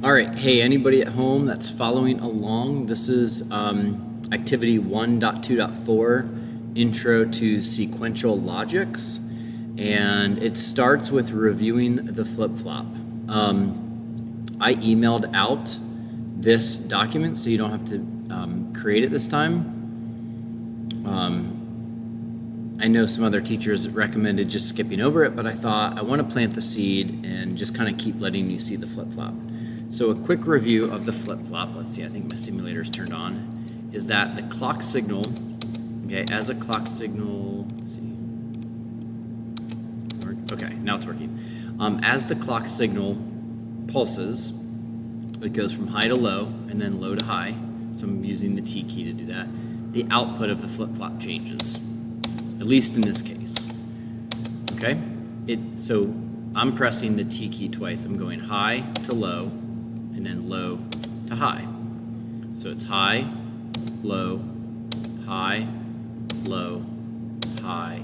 All right, hey, anybody at home that's following along, this is activity 1.2.4, Intro to Sequential Logics, and it starts with reviewing the flip-flop. I emailed out this document so you don't have to create it this time. I know some other teachers recommended just skipping over it, but I thought I want to plant the seed and just kind of keep letting you see the flip-flop. So a quick review of the flip-flop, let's see, I think my simulator's turned on, is that the clock signal, okay, as a clock signal, let's see, okay, now it's working. As the clock signal pulses, it goes from high to low and then low to high, so I'm using the T key to do that. The output of the flip-flop changes, at least in this case, okay? So I'm pressing the T key twice. I'm going high to low, and then low to high. So it's high, low, high, low, high,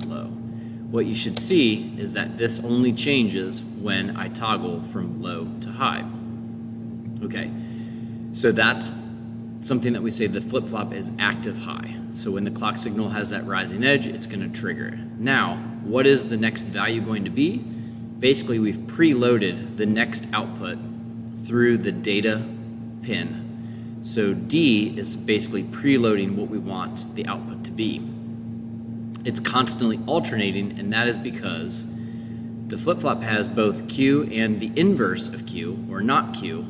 low. What you should see is that this only changes when I toggle from low to high. Okay, so that's something that we say the flip-flop is active high. So when the clock signal has that rising edge, it's going to trigger it. Now, what is the next value going to be? Basically, we've preloaded the next output through the data pin. So D is basically preloading what we want the output to be. It's constantly alternating, and that is because the flip-flop has both Q and the inverse of Q, or not Q,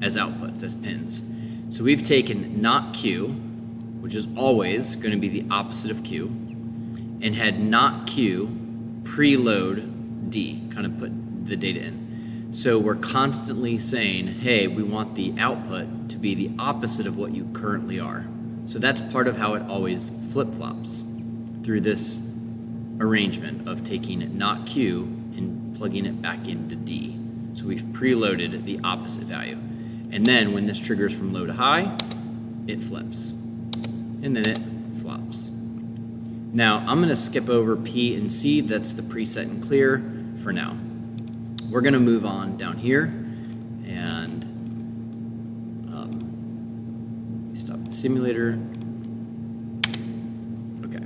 as outputs, as pins. So we've taken not Q, which is always going to be the opposite of Q, and had not Q preload D, kind of put the data in. So we're constantly saying, hey, we want the output to be the opposite of what you currently are. So that's part of how it always flip-flops through this arrangement of taking not Q and plugging it back into D. So we've preloaded the opposite value. And then when this triggers from low to high, it flips. And then it flops. Now, I'm going to skip over P and C. That's the preset and clear for now. We're going to move on down here and stop the simulator. Okay.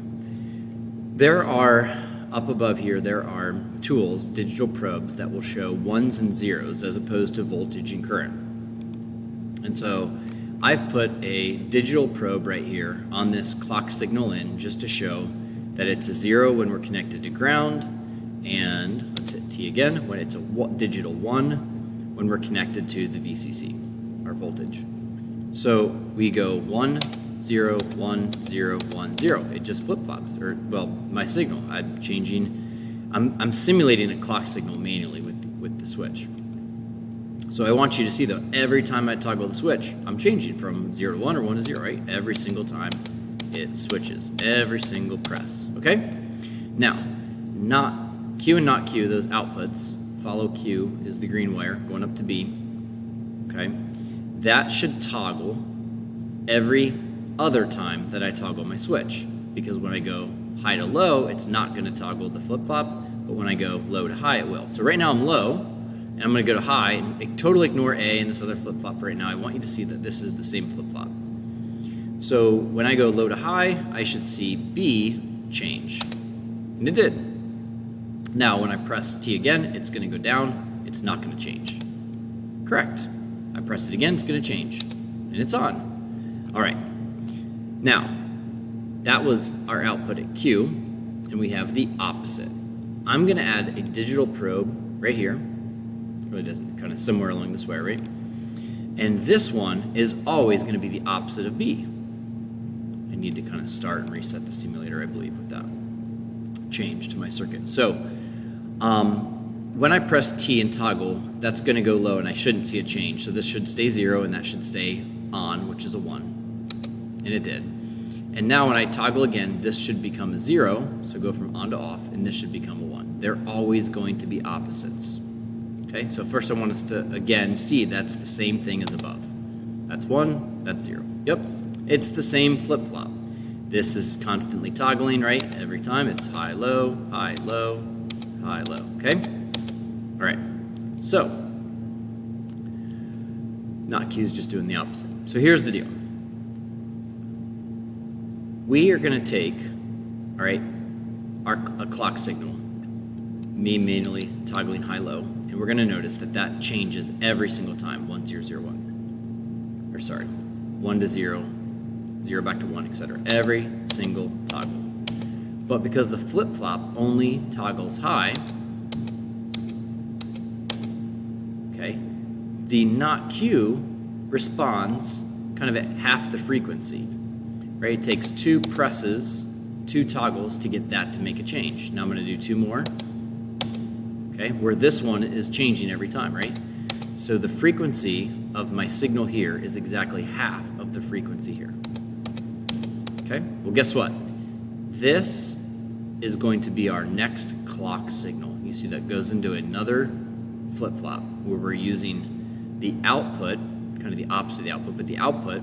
There are, up above here, there are tools, digital probes, that will show ones and zeros as opposed to voltage and current. And so I've put a digital probe right here on this clock signal in just to show that it's a 0 when we're connected to ground, and let's hit T again, when it's a digital 1 when we're connected to the VCC, our voltage. So we go 1, 0, 1, 0, 1, 0. It just flip-flops, or, well, my signal. I'm simulating a clock signal manually with the switch. So I want you to see, though, every time I toggle the switch, I'm changing from 0 to 1 or 1 to 0, right? Every single time it switches, every single press, okay? Now, not Q and not Q, those outputs, follow Q is the green wire going up to B, okay? That should toggle every other time that I toggle my switch, because when I go high to low, it's not going to toggle the flip-flop, but when I go low to high, it will. So right now I'm low, and I'm going to go to high, and totally ignore A and this other flip-flop right now. I want you to see that this is the same flip-flop. So when I go low to high, I should see B change, and it did. Now when I press T again, it's going to go down, it's not going to change. Correct. I press it again, it's going to change, and it's on. All right. Now, that was our output at Q, and we have the opposite. I'm going to add a digital probe right here. Really doesn't, kind of somewhere along this way, right? And this one is always going to be the opposite of B. I need to kind of start and reset the simulator, I believe, with that change to my circuit. So when I press T and toggle, that's going to go low, and I shouldn't see a change. So this should stay 0, and that should stay on, which is a 1. And it did. And now when I toggle again, this should become a 0, so go from on to off, and this should become a 1. They're always going to be opposites. Okay, so first I want us to, again, see that's the same thing as above. That's 1, that's 0. Yep, it's the same flip-flop. This is constantly toggling, right? Every time it's high, low, high, low, high, low, okay? All right, so Not Q is just doing the opposite. So here's the deal. We are going to take, all right, a clock signal, me manually toggling high-low, and we're going to notice that that changes every single time, 1, 0, 0, 1. Or sorry, 1 to 0, 0 back to 1, etc. Every single toggle. But because the flip-flop only toggles high, okay, the not Q responds kind of at half the frequency, right? It takes 2 presses, 2 toggles to get that to make a change. Now I'm going to do 2 more, okay, where this one is changing every time, right? So the frequency of my signal here is exactly half of the frequency here. Okay, well, guess what? This is going to be our next clock signal. You see that goes into another flip-flop where we're using the output, kind of the opposite of the output, but the output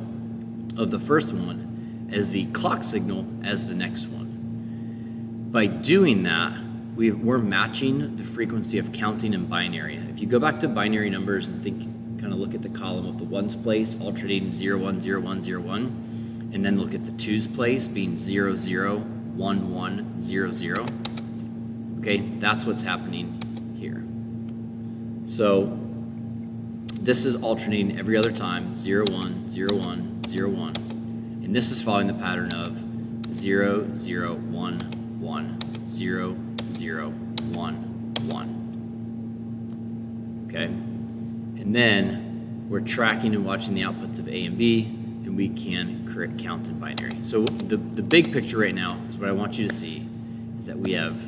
of the first one as the clock signal as the next one. By doing that, we're matching the frequency of counting in binary. If you go back to binary numbers and kind of look at the column of the ones place, alternating 0, 1, 0, 1, 0, 1, and then look at the twos place being 0, 0, 1, 1, 0, 0. Okay, that's what's happening here. So this is alternating every other time, 0, 1, 0, 1, 0, 1. And this is following the pattern of 0, 0, 1, 1, 0, 0, 1, 1. Okay? And then we're tracking and watching the outputs of A and B, and we can count in binary. So the big picture right now is what I want you to see is that we have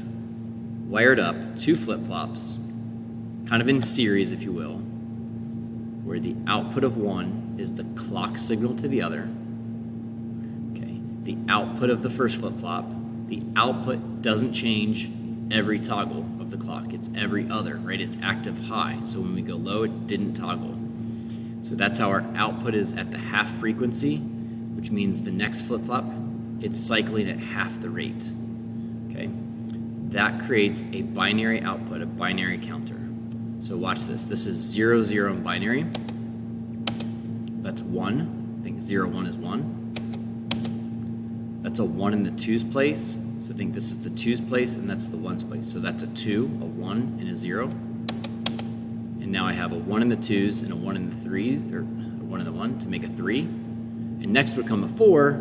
wired up 2 flip-flops, kind of in series, if you will, where the output of one is the clock signal to the other. Okay, the output of the first flip-flop, the output doesn't change every toggle of the clock. It's every other, right? It's active high. So when we go low, it didn't toggle. So that's how our output is at the half frequency, which means the next flip-flop, it's cycling at half the rate. Okay, that creates a binary output, a binary counter. So watch this. This is 0, 0 in binary. That's 1. I think 0, 1 is 1. That's a 1 in the twos place. So think this is the twos place, and that's the ones place. So that's a 2, a 1, and a 0. And now I have a 1 in the twos and a 1 in the threes, or a 1 in the 1 to make a 3. And next would come a 4,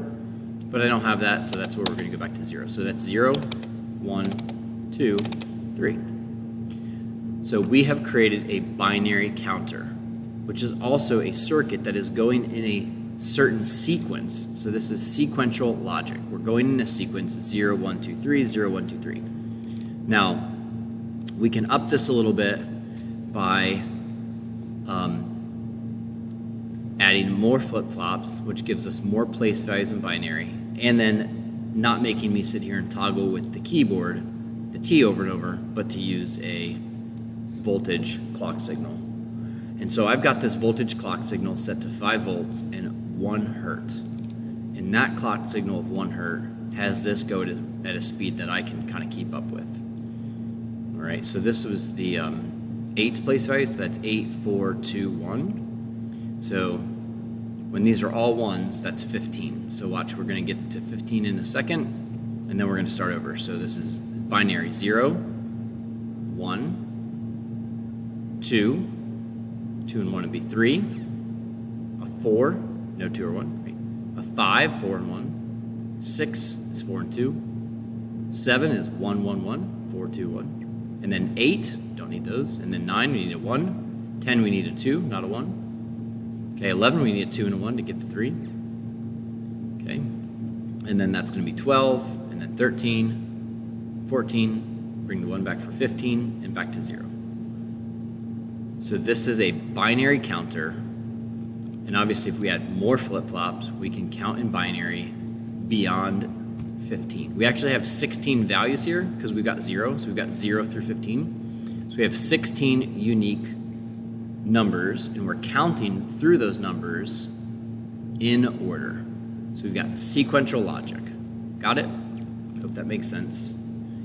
but I don't have that, so that's where we're going to go back to 0. So that's 0, 1, 2, 3. So we have created a binary counter, which is also a circuit that is going in a certain sequence. So this is sequential logic. We're going in a sequence 0, 1, 2, 3, 0, 1, 2, 3. Now, we can up this a little bit by adding more flip-flops, which gives us more place values in binary, and then not making me sit here and toggle with the keyboard, the T over and over, but to use a voltage clock signal. And so I've got this voltage clock signal set to 5 volts and 1 hertz. And that clock signal of 1 hertz has this go at a speed that I can kind of keep up with. All right, so this was the 8's place value, so that's 8, 4, 2, 1. So when these are all ones, that's 15. So watch, we're going to get to 15 in a second, and then we're going to start over. So this is binary 0, 1, 2, 2 and 1 would be 3, a 4, no 2 or 1, right? A 5, 4 and 1, 6 is 4 and 2, 7 is 1, 1, 1, 4, 2, 1, and then 8, don't need those, and then 9, we need a 1, 10, we need a 2, not a 1, okay, 11, we need a 2 and a 1 to get the 3, okay, and then that's going to be 12, and then 13, 14, bring the 1 back for 15, and back to 0. So this is a binary counter, and obviously if we add more flip-flops, we can count in binary beyond 15. We actually have 16 values here because we've got 0, so we've got 0 through 15. So we have 16 unique numbers, and we're counting through those numbers in order. So we've got sequential logic. Got it? Hope that makes sense.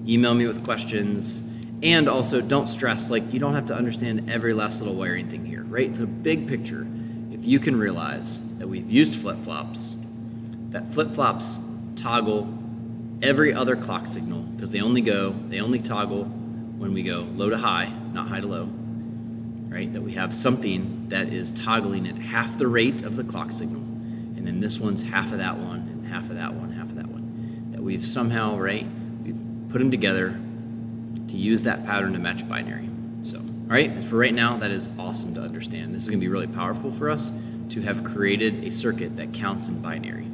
Email me with questions. And also, don't stress, like, you don't have to understand every last little wiring thing here, right? The big picture, if if you can realize that we've used flip-flops, that flip-flops toggle every other clock signal, because they only toggle when we go low to high, not high to low, right? That we have something that is toggling at half the rate of the clock signal, and then this one's half of that one, and half of that one, half of that one. That we've somehow, right, we've put them together to use that pattern to match binary. So, all right, for right now, that is awesome to understand. This is gonna be really powerful for us to have created a circuit that counts in binary.